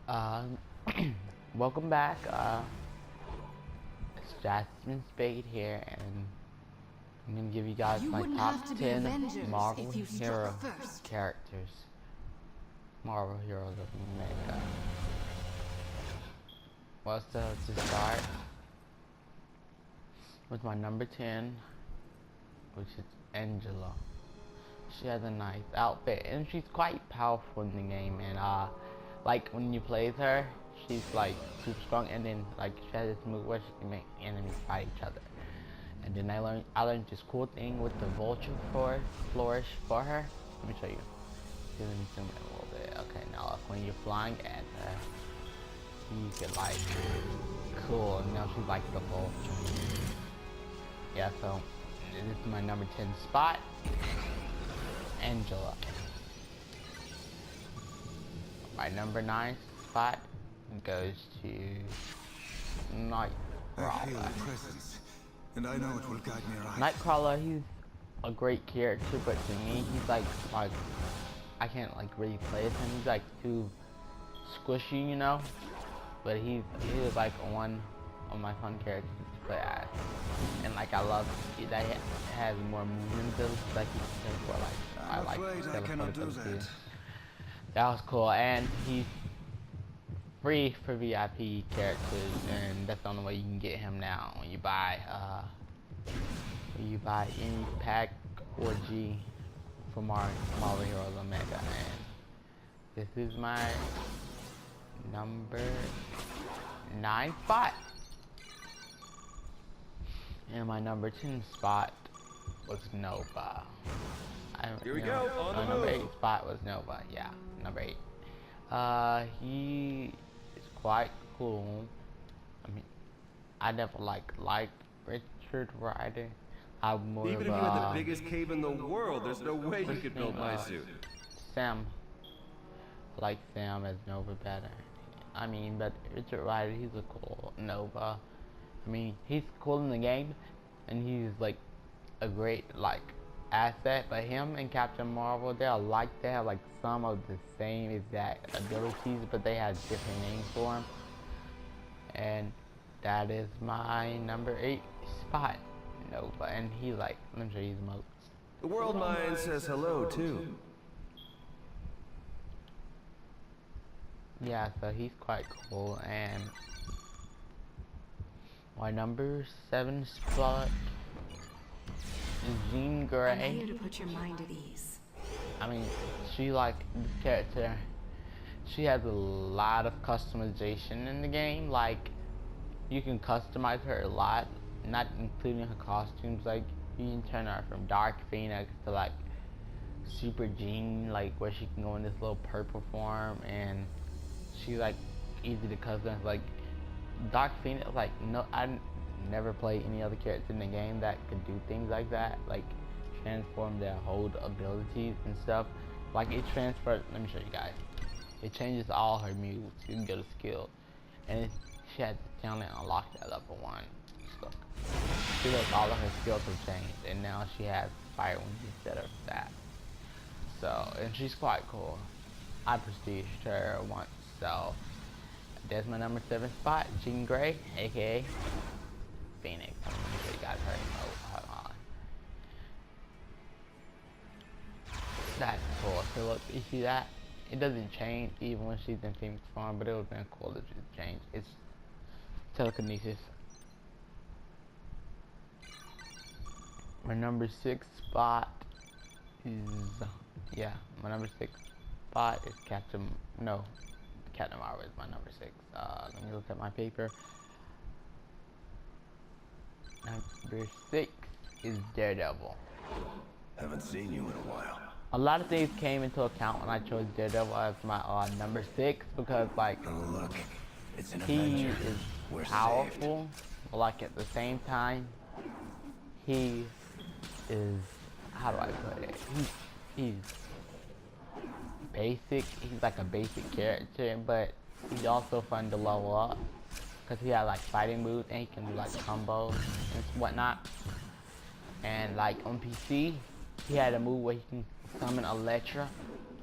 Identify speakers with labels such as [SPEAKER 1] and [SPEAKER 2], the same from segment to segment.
[SPEAKER 1] Um, Welcome back. It's Jasmine Spade here, and I'm gonna give you guys
[SPEAKER 2] You
[SPEAKER 1] my
[SPEAKER 2] wouldn't
[SPEAKER 1] top
[SPEAKER 2] have to be
[SPEAKER 1] 10
[SPEAKER 2] Avengers
[SPEAKER 1] Marvel
[SPEAKER 2] if you struck
[SPEAKER 1] hero
[SPEAKER 2] first.
[SPEAKER 1] characters. Marvel heroes of America. Well, so to start with my number 10, which is Angela. She has a nice outfit, and she's quite powerful in the game, and like when you play as her, she's like super strong, and then like she has this move where she can make enemies fight each other. And then I learned this cool thing with the vulture flourish for her. Let me show you. Let me zoom in a little bit. Okay, now look, when you're flying at her, you can like cool. And now she's like the vulture. Yeah, so this is my number 10 spot, Angela. My number 9 spot goes to Nightcrawler.
[SPEAKER 3] I feel the presence, and I know it will guide me right.
[SPEAKER 1] Nightcrawler, he's a great character, but to me, he's like I can't like really play as him. He's like too squishy, you know. But he is like one of my fun characters to play as, and like I love that he has more movement abilities, like he can for like I like
[SPEAKER 3] I cannot do that.
[SPEAKER 1] That was cool, and he's free for VIP characters, and that's the only way you can get him now when you buy any pack or G from our Marvel Heroes Omega. And this is my number 9 spot, and my number 10 spot was Nova.
[SPEAKER 4] Here we go, on the
[SPEAKER 1] number
[SPEAKER 4] move.
[SPEAKER 1] 8 spot was Nova. Yeah, number 8. He is quite cool. I mean, I never liked Richard Rider. I'm more
[SPEAKER 4] Even
[SPEAKER 1] of
[SPEAKER 4] if you had the biggest cave in the world, there's no way you could build my suit.
[SPEAKER 1] Sam. I like Sam as Nova better. I mean, but Richard Rider, he's a cool Nova. I mean, he's cool in the game, and he's like a great like asset. But him and Captain Marvel, they're alike. They have like some of the same exact abilities, but they have different names for him. And that is my number 8 spot, Nova. And he like, let me show you his emotes.
[SPEAKER 4] The world mind says hello, too.
[SPEAKER 1] Yeah, so he's quite cool. And my number 7 spot is Jean Grey.
[SPEAKER 2] I'm here to put your mind at ease.
[SPEAKER 1] I mean, she like the character. She has a lot of customization in the game. Like, you can customize her a lot, not including her costumes. Like, you can turn her from Dark Phoenix to like Super Jean, like where she can go in this little purple form, and she's like easy to customize. Like Dark Phoenix, like no, I never played any other character in the game that could do things like that, like transform their whole abilities and stuff. Like it transfers. Let me show you guys. It changes all her moves. You can go to skill, and she has the talent unlocked at level 1. Just look. See, look, all of her skills have changed, and now she has fire wings instead of that. So, and she's quite cool. I prestiged her once, so that's my number 7 spot, Jean Grey, aka Phoenix. I'm gonna show you guys her emote. Hold on. That's cool. So look, you see that? It doesn't change even when she's in Phoenix form, but it would have been cool if it changed. It's telekinesis. My number 6 spot is, my number 6 spot is Captain Marvel is my number 6. Let me look at my paper. Number 6 is Daredevil.
[SPEAKER 3] Haven't seen you in a while.
[SPEAKER 1] A lot of things came into account when I chose Daredevil as my number 6, because like
[SPEAKER 3] Oh look, it's an
[SPEAKER 1] he
[SPEAKER 3] Avenger.
[SPEAKER 1] is
[SPEAKER 3] We're
[SPEAKER 1] powerful, but like at the same time, he is, how do I put it? He's basic. He's like a basic character, but he's also fun to level up because he has like fighting moves and he can do like combos and whatnot. And like on PC, he had a move where he can summon Elektra.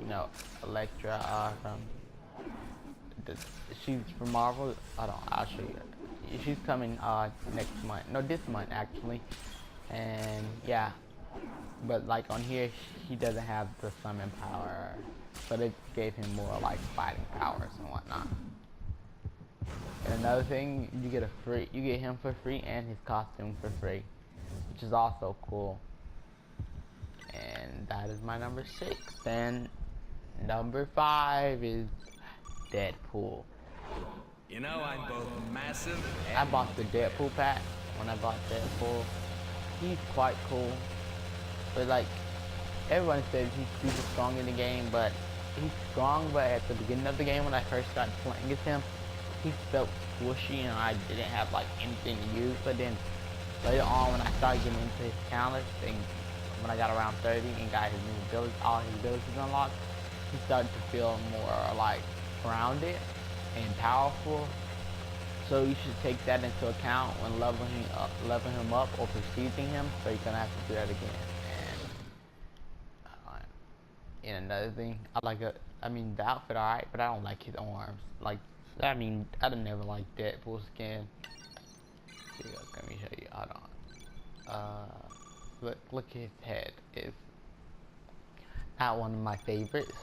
[SPEAKER 1] You know, Elektra from the she's from Marvel. Hold on, I'll show you. She's coming next month. No, this month actually. And yeah, but like on here, he doesn't have the summon power, but it gave him more like fighting powers and whatnot. And another thing, you get him for free and his costume for free, which is also cool. And that is my number 6. And number 5 is Deadpool.
[SPEAKER 4] You know, I'm both massive
[SPEAKER 1] I
[SPEAKER 4] and
[SPEAKER 1] bought the Deadpool pack when I bought Deadpool. He's quite cool, but like everyone says he's super strong in the game, but he's strong. But at the beginning of the game, when I first started playing with him, he felt squishy, and I didn't have like anything to use. But then later on, when I started getting into his talents, and when I got around 30 and got his new abilities, all his abilities unlocked, he started to feel more like grounded and powerful. So you should take that into account when leveling him up or preceding him, so you're gonna have to do that again. And another thing, I mean the outfit alright, but I don't like his arms. Like, I mean, I never liked Deadpool skin. Here, let me show you. Hold on. Look at his head. It's not one of my favorites,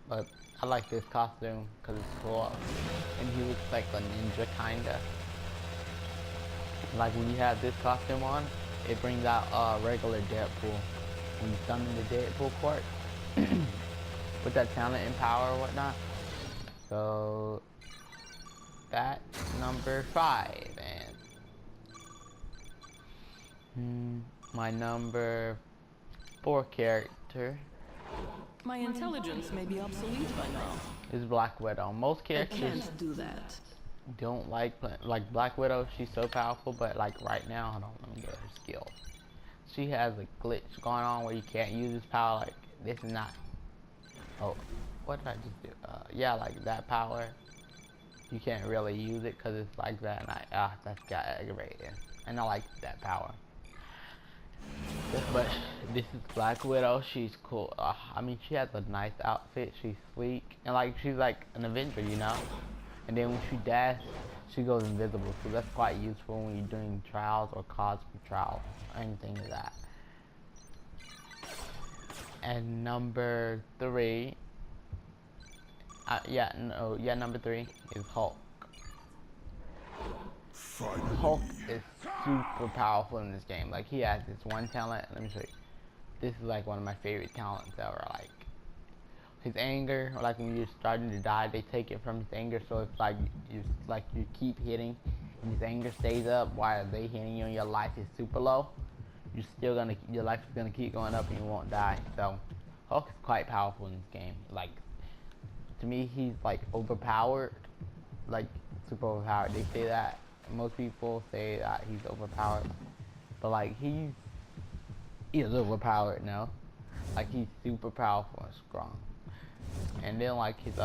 [SPEAKER 1] but I like this costume because it's cool, and he looks like a ninja kinda. Like when you have this costume on, it brings out regular Deadpool. When you summon the Deadpool court with that talent and power or whatnot. So that's number 5, and my number 4 character.
[SPEAKER 5] My intelligence may be obsolete by now.
[SPEAKER 1] Is Black Widow. Most
[SPEAKER 5] I
[SPEAKER 1] characters
[SPEAKER 5] can't do that.
[SPEAKER 1] don't like Black Widow. She's so powerful, but like right now, I don't know her skills. She has a glitch going on where you can't use this power. Like this is not. Oh, what did I just do? Yeah, like that power. You can't really use it because it's like that, and that's got aggravated. And I like that power. But this is Black Widow. She's cool. I mean, she has a nice outfit. She's sleek, and like she's like an Avenger, you know. And then when she dashes, she goes invisible. So that's quite useful when you're doing trials or cosplay trials, or anything like that. And number 3. Number 3 is Hulk.
[SPEAKER 3] Finally.
[SPEAKER 1] Hulk is super powerful in this game. Like he has this one talent. Let me show you. This is like one of my favorite talents ever. Like his anger, like when you're starting to die, they take it from his anger. So it's like you keep hitting, and his anger stays up while they hitting you, and your life is super low. Your life is gonna keep going up, and you won't die. So Hulk is quite powerful in this game. Like to me, he's like overpowered, like super overpowered. They say that. Most people say that he's overpowered, but like he is overpowered now. Like he's super powerful and strong. And then like his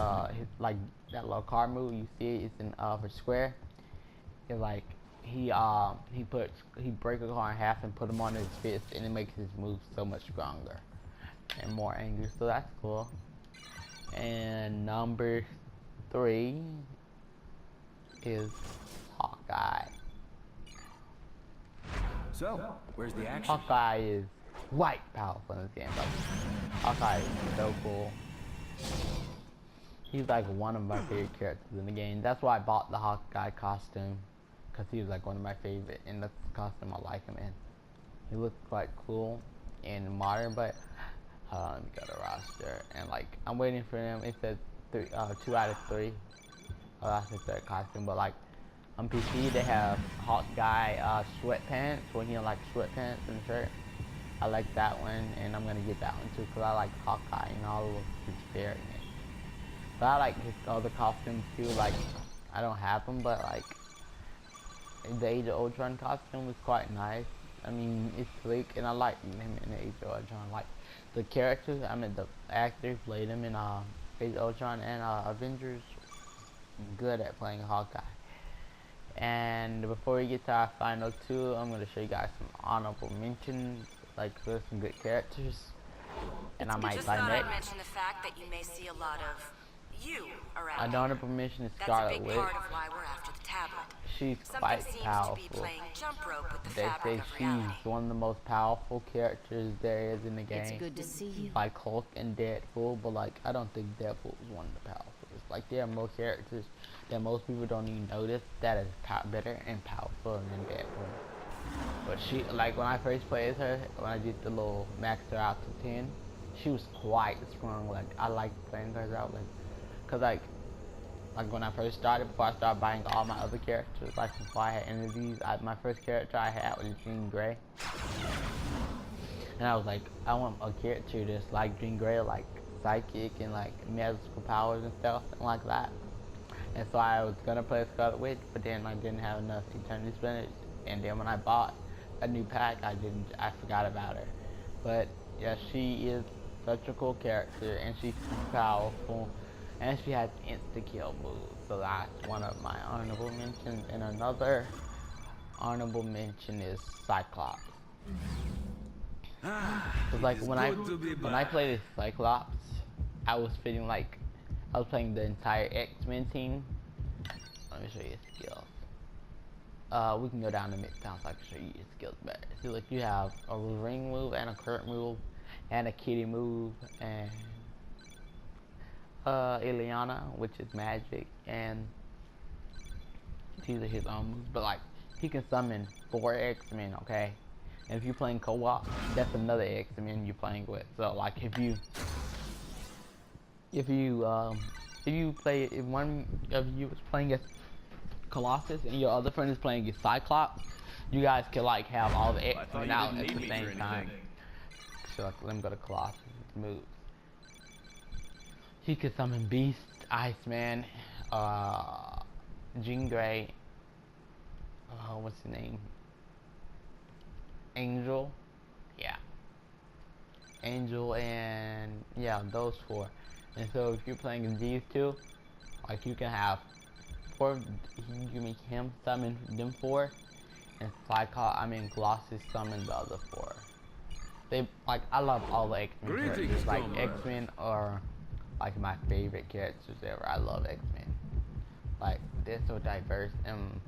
[SPEAKER 1] like that little car move you see, it's in for square. It's like he breaks a car in half and put him on his fist, and it makes his move so much stronger and more angry. So that's cool. And number 3 is Hawkeye.
[SPEAKER 4] So, where's the action?
[SPEAKER 1] Hawkeye is quite powerful in this game. Like, Hawkeye is so cool. He's like one of my favorite characters in the game. That's why I bought the Hawkeye costume, because he was like one of my favorite, and that's the costume I like him in. He looks quite cool and modern, but let me go to roster, and like I'm waiting for him. It says 2 out of 3. Oh, that's the 3rd costume, but like on PC they have Hawkeye sweatpants, where he like sweatpants and shirt. I like that one, and I'm gonna get that one too, because I like Hawkeye and all of his spirit in it. But I like his other costumes too. Like I don't have them, but like the Age of Ultron costume was quite nice. I mean, it's sleek, and I like him in the Age of Ultron. Like the characters, I mean the actors played him in Age of Ultron and Avengers. Good at playing Hawkeye. And before we get to our final 2, I'm gonna show you guys some honorable mentions. Like there's some good characters, and I might
[SPEAKER 2] Just
[SPEAKER 1] buy
[SPEAKER 2] thought
[SPEAKER 1] next.
[SPEAKER 2] I'd mention the fact that you may see a lot of You are
[SPEAKER 1] I
[SPEAKER 2] out.
[SPEAKER 1] don't have permission to
[SPEAKER 2] That's a
[SPEAKER 1] Scarlet
[SPEAKER 2] big
[SPEAKER 1] Witch.
[SPEAKER 2] part of why we're after the tablet.
[SPEAKER 1] She's
[SPEAKER 2] Something
[SPEAKER 1] quite
[SPEAKER 2] seems to be
[SPEAKER 1] powerful.
[SPEAKER 2] playing jump rope with the
[SPEAKER 1] They
[SPEAKER 2] fabric
[SPEAKER 1] say
[SPEAKER 2] of
[SPEAKER 1] she's
[SPEAKER 2] reality.
[SPEAKER 1] one of the most powerful characters there is in the game.
[SPEAKER 2] It's good to see you.
[SPEAKER 1] Like Hulk and Deadpool, but like I don't think Deadpool is one of the powerful. Like there are more characters that most people don't even notice that is better and powerful than Deadpool. But she, like when I first played her, when I did the little max her out to 10, she was quite strong. Like I like playing her out, like, cause like when I first started, before I started buying all my other characters, like before I had any of these, my first character I had was Jean Grey. And I was like, I want a character that's like Jean Grey, like psychic and like magical powers and stuff, and like that. And so I was gonna play Scarlet Witch, but then I didn't have enough Eternity Spinach. And then when I bought a new pack, I forgot about her. But yeah, she is such a cool character, and she's super powerful, and she has insta-kill moves. So that's one of my honorable mentions. And another honorable mention is Cyclops. Cause like when I played as Cyclops, I was feeling like I was playing the entire X-Men team. Let me show you his skills. We can go down to Midtown so I can show you his skills better. See, like you have a ring move and a current move and a kitty move and Ileana, which is magic, and these are his own moves. But like he can summon 4 X-Men, okay? And if you're playing co-op, that's another X-Men you're playing with. So like if one of you is playing as Colossus and your other friend is playing as Cyclops, you guys can like have all the X-Men out at the same time. So like, let me go to Colossus moves. He could summon Beast, Iceman, Jean Grey, what's his name? Angel, yeah. Angel and yeah, those 4. And so if you're playing as these 2, like you can have 4, you can make him summon them 4, and Colossus summon the other 4. They like I love all the X-Men characters. Like X-Men are like my favorite characters ever. I love X-Men. Like they're so diverse. And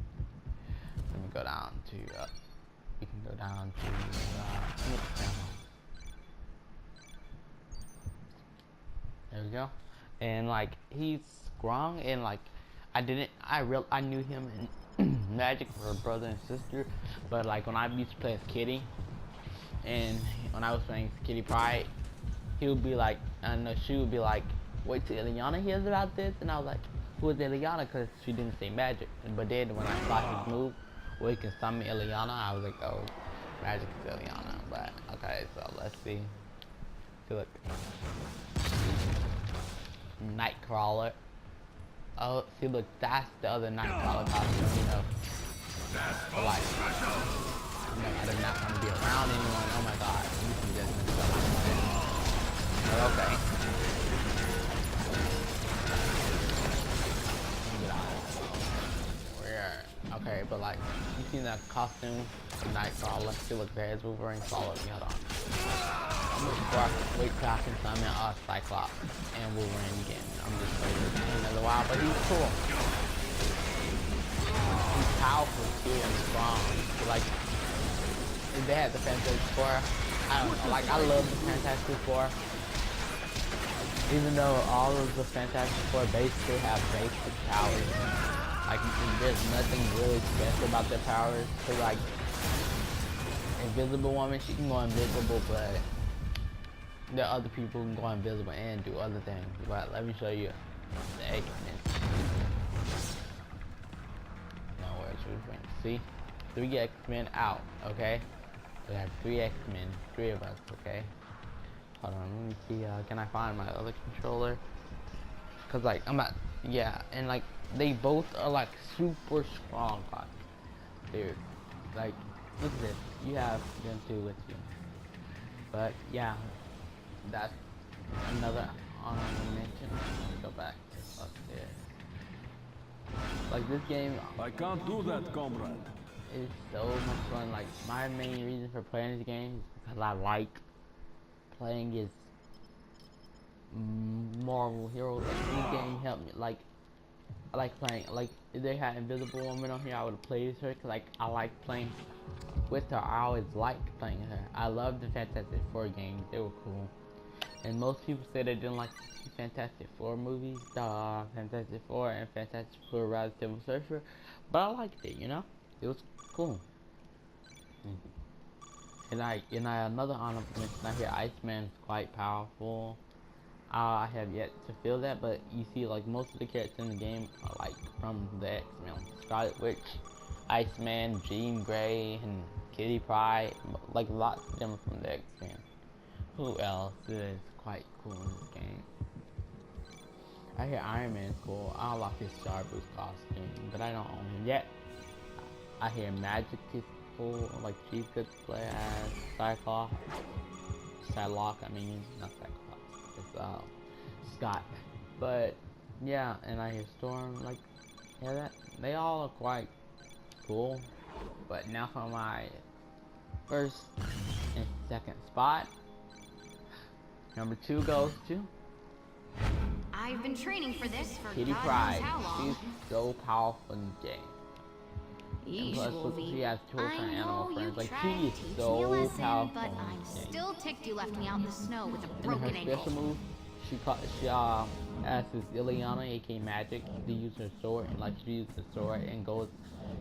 [SPEAKER 1] let me go down to you can go down to there we go. And like he's strong, and like I knew him in Magic for brother and sister, but like when I used to play as Kitty, and when I was playing Kitty Pryde, he would be like, she would be like, wait till Ileana hears about this, and I was like, who is Ileana? Because she didn't say magic. But then when I saw his move where he can summon Ileana, I was like, oh, magic is Ileana. But okay, so let's see. Look, Nightcrawler. Oh, see, look, that's the other Nightcrawler costume, you know. But like, I did not want to be around anyone. Oh my god, you can just mess up like that. But okay. Get out of here. Okay, but like, you see that costume of Nightcrawler? See, look, there's Wolverine. Follow me, hold on. I'm gonna wait till I can summon Cyclops and Wolverine again. I'm just waiting another while, but he's cool. He's powerful too and strong. So, like, if they had the Fantastic Four, I don't know, like I love the Fantastic Four. Even though all of the Fantastic Four basically have basic powers. Like there's nothing really special about their powers. So like Invisible Woman, she can go invisible, but there are other people who can go invisible and do other things. But let me show you the X-Men. Now where's Wolverine? See? 3 X-Men out, okay? We have 3 X-Men, 3 of us, okay? Hold on, let me see, can I find my other controller? Cause like, yeah, and like, they both are like super strong, like, dude. Like, look at this, you have them 2 with you. But yeah, that's another honorable mention. Let me go back up there. Like this game,
[SPEAKER 6] I can't do that, comrade.
[SPEAKER 1] It's so much fun. Like my main reason for playing this game is because I like playing as Marvel heroes. Like, this game helped me. Like, I like playing. Like, if they had Invisible Woman on here, I would have played her. Cause like I like playing with her. I always liked playing her. I loved the Fantastic Four games. They were cool. And most people say they didn't like the Fantastic Four movies, Fantastic Four and Fantastic Four Rise of Silver Surfer, but I liked it, you know? It was cool. And another honorable mention, I hear Iceman is quite powerful. I have yet to feel that, but you see, like, most of the characters in the game are, like, from the X-Men. Scarlet Witch, Iceman, Jean Grey, and Kitty Pryde, like, lots of them are from the X-Men. Who else is quite cool in this game? I hear Iron Man is cool. I don't like his Starburst costume, but I don't own him yet. I hear Magic is cool, like she's good to play as Psylocke, I mean, not Cyclops, it's Scott. But yeah, and I hear Storm, like, yeah, that they all are quite cool. But now for my first and second spot. Number 2 goes to
[SPEAKER 7] I've been training for this for
[SPEAKER 1] Kitty
[SPEAKER 7] God
[SPEAKER 1] Pryde.
[SPEAKER 7] knows how long.
[SPEAKER 1] She's so powerful in the game.
[SPEAKER 7] Yeesh,
[SPEAKER 1] Plus,
[SPEAKER 7] Wolvie.
[SPEAKER 1] she has two different
[SPEAKER 7] I
[SPEAKER 1] animal
[SPEAKER 7] know
[SPEAKER 1] friends.
[SPEAKER 7] you
[SPEAKER 1] Like,
[SPEAKER 7] tried
[SPEAKER 1] she
[SPEAKER 7] to
[SPEAKER 1] is
[SPEAKER 7] teach me a
[SPEAKER 1] so
[SPEAKER 7] lesson,
[SPEAKER 1] powerful
[SPEAKER 7] but
[SPEAKER 1] in
[SPEAKER 7] I'm
[SPEAKER 1] this game.
[SPEAKER 7] still ticked you left me out in the snow with a
[SPEAKER 1] And
[SPEAKER 7] broken
[SPEAKER 1] her
[SPEAKER 7] ankle.
[SPEAKER 1] special move, she asks Ileana, aka Magic, to use her sword, and like she uses the sword and goes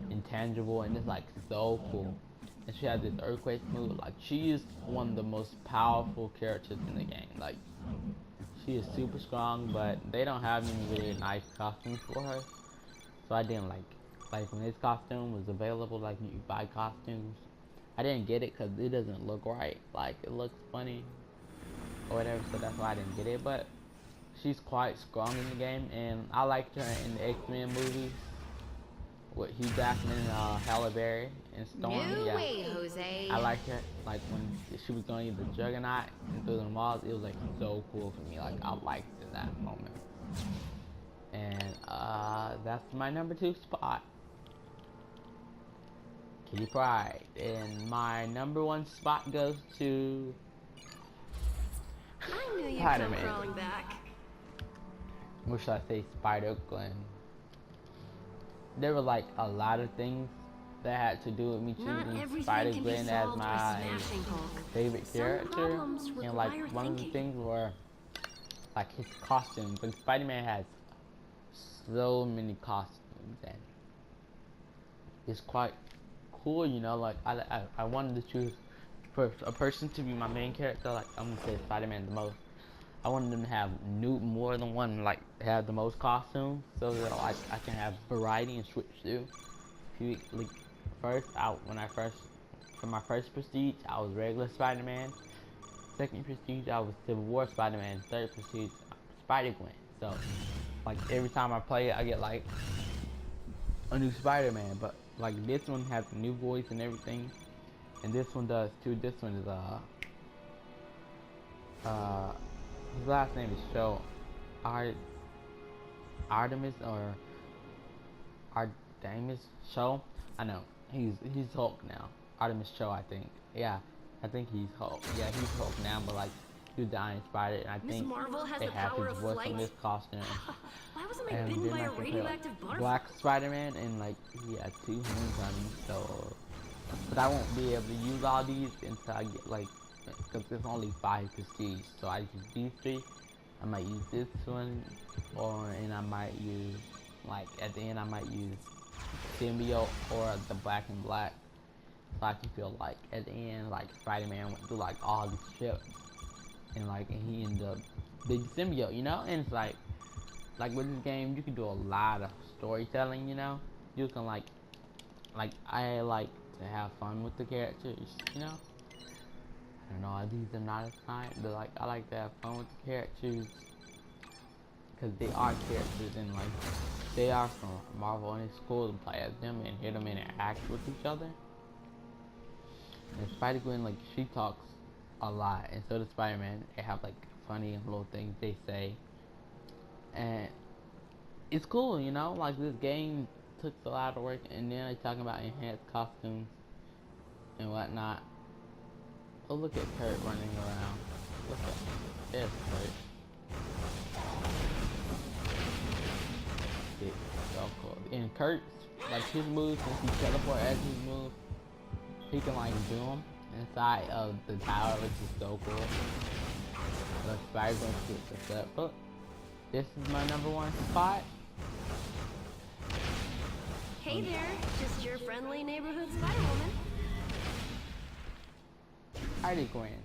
[SPEAKER 1] intangible, and it's like so cool. And she has this earthquake move. Like, she is one of the most powerful characters in the game. Like, she is super strong, but they don't have any really nice costumes for her. So I didn't like when this costume was available, like you buy costumes. I didn't get it because it doesn't look right. Like, it looks funny or whatever, so that's why I didn't get it. But she's quite strong in the game, and I liked her in the X-Men movies with Hugh Jackman and Halle Berry and Storm.
[SPEAKER 7] No
[SPEAKER 1] Yeah.
[SPEAKER 7] way, Jose.
[SPEAKER 1] I liked her, like when she was going to the Juggernaut and through the walls. It was like so cool for me. Like, I liked it in that moment. And that's my number 2 spot, Kitty Pryde. And my number 1 spot goes to
[SPEAKER 7] I knew you'd come
[SPEAKER 1] Spider-Man.
[SPEAKER 7] crawling back.
[SPEAKER 1] Or should I say Spider-Gwen? There were like a lot of things that had to do with me
[SPEAKER 7] Not
[SPEAKER 1] choosing
[SPEAKER 7] everything can be
[SPEAKER 1] Spider-Gwen as
[SPEAKER 7] solved by
[SPEAKER 1] my
[SPEAKER 7] smashing Hulk.
[SPEAKER 1] favorite
[SPEAKER 7] Some
[SPEAKER 1] character.
[SPEAKER 7] problems
[SPEAKER 1] And
[SPEAKER 7] require
[SPEAKER 1] like one of the
[SPEAKER 7] thinking.
[SPEAKER 1] things were like his costumes. Like, Spider-Man has so many costumes, and it's quite cool, you know. Like, I wanted to choose for a person to be my main character. Like, I'm gonna say Spider-Man the most. I wanted them to have more than one, like, have the most costumes, so that like I can have variety and switch through. Like, for my first prestige, I was regular Spider-Man. Second prestige, I was Civil War Spider-Man. Third prestige, Spider-Gwen. So, like, every time I play it, I get like a new Spider-Man. But like, this one has a new voice and everything, and this one does too. This one is his last name is Cho. Artemis or Artemis Cho. I know. He's Hulk now. Artemis Cho, I think. Yeah, I think he's Hulk. Yeah, he's Hulk now, but like, he's the Iron Spider, and I
[SPEAKER 7] Miss
[SPEAKER 1] think
[SPEAKER 7] Marvel has
[SPEAKER 1] they
[SPEAKER 7] the
[SPEAKER 1] have
[SPEAKER 7] power
[SPEAKER 1] his
[SPEAKER 7] of
[SPEAKER 1] voice
[SPEAKER 7] flight.
[SPEAKER 1] on this costume.
[SPEAKER 7] Why wasn't I
[SPEAKER 1] And
[SPEAKER 7] bitten
[SPEAKER 1] then
[SPEAKER 7] by
[SPEAKER 1] I
[SPEAKER 7] a
[SPEAKER 1] can play like
[SPEAKER 7] radioactive butterfly?
[SPEAKER 1] Black Spider-Man, and like he had 2 hands on him, so. But I won't be able to use all these until I get like, because there's only 5 prestige, so I use these 3. I might use this one, and I might use, like, at the end I might use Symbiote or the Black and Black, so I can feel like at the end, like, Spider-Man went through like all these ships, and like, and he ended up big Symbiote, you know. And it's like with this game, you can do a lot of storytelling, you know. You can like I like to have fun with the characters, you know. I don't know, these are not as kind, but like, I like to have fun with the characters, because they are characters, and like, they are from Marvel, and it's cool to play as them and hear them interact with each other. And Spider-Gwen, like, she talks a lot, and so does Spider-Man. They have like funny little things they say, and it's cool, you know. Like, this game took a lot of work, and then they're talking about enhanced costumes and whatnot. Oh, look at Kurt running around. Look at this Kurt. in Kurt's, like his moves, since he teleport as his move, he can like do them inside of the tower, which is so cool. The spider's gonna switch this up. But this is my #1 spot.
[SPEAKER 8] Hey there, just your friendly neighborhood Spider-Woman.
[SPEAKER 1] Harley Quinn.